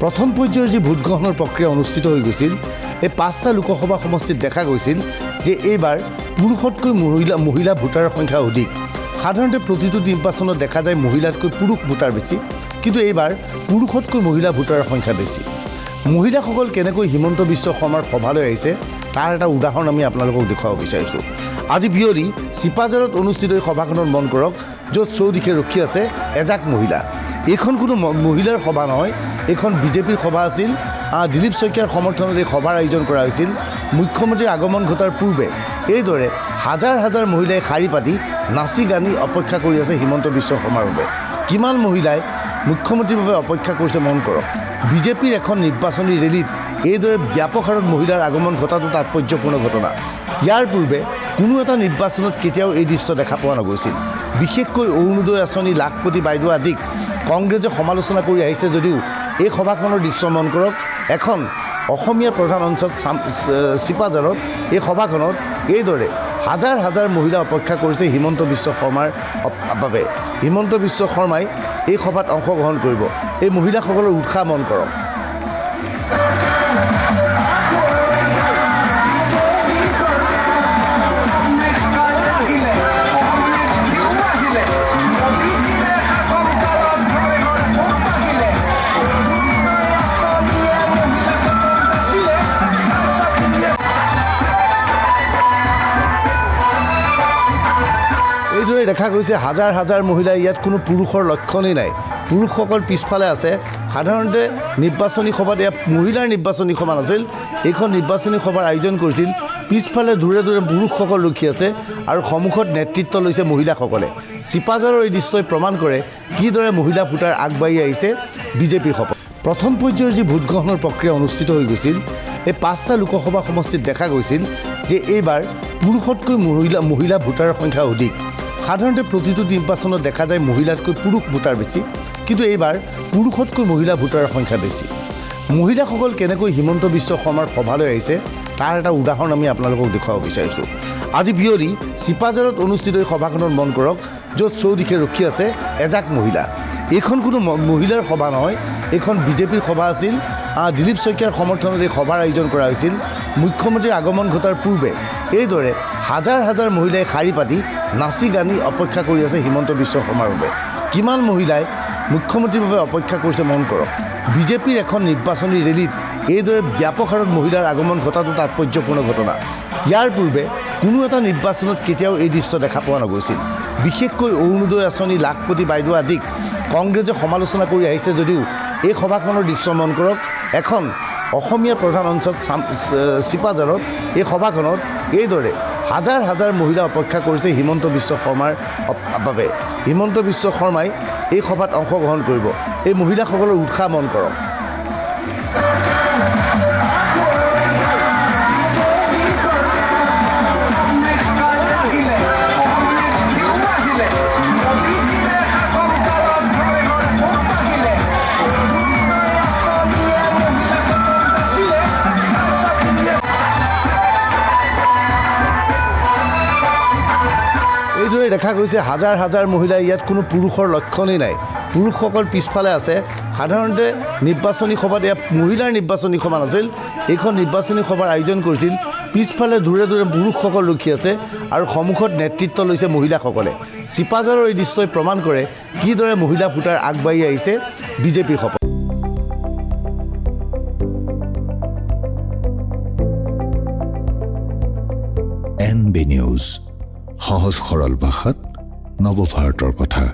প্ৰথম পৰ্যায়ৰ যি ভোটগ্ৰহণৰ প্ৰক্ৰিয়া অনুষ্ঠিত হৈ গৈছিল এই 5টা লোকসভা সমষ্টিত দেখা গৈছিল যে এইবাৰ পুৰুষতকৈ মহিলা ভোটাৰৰ সংখ্যা অধিক। সাধাৰণতে প্ৰতিটো নিৰ্বাচনত দেখা যায় মহিলাতকৈ পুৰুষ ভোটাৰ বেছি, কিন্তু এইবাৰ পুৰুষতকৈ মহিলা ভোটাৰৰ সংখ্যা বেছি। মহিলাসকল কেনেকৈ হিমন্ত বিশ্ব শৰ্মাৰ সভালৈ আহিছে তাৰ এটা উদাহৰণ আমি আপোনালোকক দেখুৱাব বিচাৰিছোঁ। আজি বিয়লি চিপাঝাৰত অনুষ্ঠিত এই সভাখনত মন কৰক, য'ত চৌদিশে ৰখি আছে এজাক মহিলা। এইখন কোনো মহিলাৰ সভা নহয়, এইখন বিজেপিৰ সভা আছিল। দিলীপ শইকীয়াৰ সমৰ্থনত এই সভাৰ আয়োজন কৰা হৈছিল। মুখ্যমন্ত্ৰীৰ আগমন ঘটাৰ পূৰ্বে এইদৰে হাজাৰ হাজাৰ মহিলাই শাৰী পাতি নাচি গানি অপেক্ষা কৰি আছে হিমন্ত বিশ্ব শৰ্মাৰ বাবে। কিমান মহিলাই মুখ্যমন্ত্ৰীৰ বাবে অপেক্ষা কৰিছে মন কৰক। বিজেপিৰ এখন নিৰ্বাচনী ৰেলীত এইদৰে ব্যাপক হাৰত মহিলাৰ আগমন ঘটাটো তাৎপৰ্যপূৰ্ণ ঘটনা। ইয়াৰ পূৰ্বে কোনো এটা নিৰ্বাচনত কেতিয়াও এই দৃশ্য দেখা পোৱা নগৈছিল। বিশেষকৈ অৰুণোদয় আঁচনি, লাখপতি বাইদেউ আদিক কংগ্ৰেছে সমালোচনা কৰি আহিছে যদিও এই সভাখনৰ দৃশ্য মন কৰক। এখন অসমীয়া প্ৰধান অঞ্চল চিপাঝাৰত এই সভাখনত এইদৰে হাজাৰ হাজাৰ মহিলা অপেক্ষা কৰিছে হিমন্ত বিশ্ব শৰ্মাৰ বাবে। হিমন্ত বিশ্ব শৰ্মাই এই সভাত অংশগ্ৰহণ কৰিব। এই মহিলাসকলৰ উৎসাহ মন কৰক। এইদৰে দেখা গৈছে হাজাৰ হাজাৰ মহিলা। ইয়াত কোনো পুৰুষৰ লক্ষণেই নাই। পুৰুষসকল পিছফালে আছে। সাধাৰণতে নিৰ্বাচনী সভাত এয়া মহিলাৰ নিৰ্বাচনী সভা নাছিল, এইখন নিৰ্বাচনী সভাৰ আয়োজন কৰিছিল। পিছফালে দূৰে দূৰে পুৰুষসকল ৰখি আছে আৰু সন্মুখত নেতৃত্ব লৈছে মহিলাসকলে। চিপাঝাৰৰ এই দৃশ্যই প্ৰমাণ কৰে কিদৰে মহিলা ভোটাৰ আগবাঢ়ি আহিছে বিজেপিৰ সপক্ষে। প্ৰথম পৰ্যায়ৰ যি ভোটগ্ৰহণৰ প্ৰক্ৰিয়া অনুষ্ঠিত হৈ গৈছিল এই 5টা লোকসভা সমষ্টিত দেখা গৈছিল যে এইবাৰ পুৰুষতকৈ মহিলা ভোটাৰৰ সংখ্যা অধিক। সাধাৰণতে প্ৰতিটো নিৰ্বাচনত দেখা যায় মহিলাতকৈ পুৰুষ ভোটাৰ বেছি, কিন্তু এইবাৰ পুৰুষতকৈ মহিলা ভোটাৰৰ সংখ্যা বেছি। মহিলাসকল কেনেকৈ হিমন্ত বিশ্ব শৰ্মাৰ সভালৈ আহিছে তাৰ এটা উদাহৰণ আমি আপোনালোকক দেখুৱাব বিচাৰিছোঁ। আজি বিয়লি চিপাঝাৰত অনুষ্ঠিত এই সভাখনত মন কৰক, য'ত চৌদিশে ৰখি আছে এজাক মহিলা। এইখন কোনো মহিলাৰ সভা নহয়, এইখন বিজেপিৰ সভা আছিল। দিলীপ শইকীয়াৰ সমৰ্থনত এই সভাৰ আয়োজন কৰা হৈছিল। মুখ্যমন্ত্ৰীৰ আগমন ঘটাৰ পূৰ্বে এইদৰে হাজাৰ হাজাৰ মহিলাই শাৰী পাতি নাচি গানি অপেক্ষা কৰি আছে হিমন্ত বিশ্ব শৰ্মাৰ বাবে। কিমান মহিলাই মুখ্যমন্ত্ৰীৰ বাবে অপেক্ষা কৰিছে মন কৰক। বিজেপিৰ এখন নিৰ্বাচনী ৰেলীত এইদৰে ব্যাপক হাৰত মহিলাৰ আগমন ঘটাটো তাৎপৰ্যপূৰ্ণ ঘটনা। ইয়াৰ পূৰ্বে কোনো এটা নিৰ্বাচনত কেতিয়াও এই দৃশ্য দেখা পোৱা নগৈছিল। বিশেষকৈ অৰুণোদয় আঁচনি, লাখপতি বাইদেউ আদিক কংগ্ৰেছে সমালোচনা কৰি আহিছে যদিও এই সভাখনৰ দৃশ্য মন কৰক। এখন অসমীয়া প্ৰধান অঞ্চল চিপাঝাৰত এই সভাখনত এইদৰে হাজাৰ হাজাৰ মহিলা অপেক্ষা কৰিছে হিমন্ত বিশ্ব শৰ্মাৰ বাবে। হিমন্ত বিশ্ব শৰ্মাই এই সভাত অংশগ্ৰহণ কৰিব। এই মহিলাসকলৰ উৎসাহ মন কৰক। এইদৰে দেখা গৈছে হাজাৰ হাজাৰ মহিলা। ইয়াত কোনো পুৰুষৰ লক্ষণেই নাই। পুৰুষসকল পিছফালে আছে। সাধাৰণতে নিৰ্বাচনী সভাত এয়া মহিলাৰ নিৰ্বাচনী সভা নাছিল, এইখন নিৰ্বাচনী সভাৰ আয়োজন কৰিছিল। পিছফালে দূৰে দূৰে পুৰুষসকল ৰখি আছে আৰু সন্মুখত নেতৃত্ব লৈছে মহিলাসকলে। চিপাঝাৰৰ এই দৃশ্যই প্ৰমাণ কৰে কিদৰে মহিলা ভোটাৰ আগবাঢ়ি আহিছে বিজেপিৰ সপক্ষে। NB নিউজ, সহজ সৰল ভাষাত নৱভাৰতৰ কথা।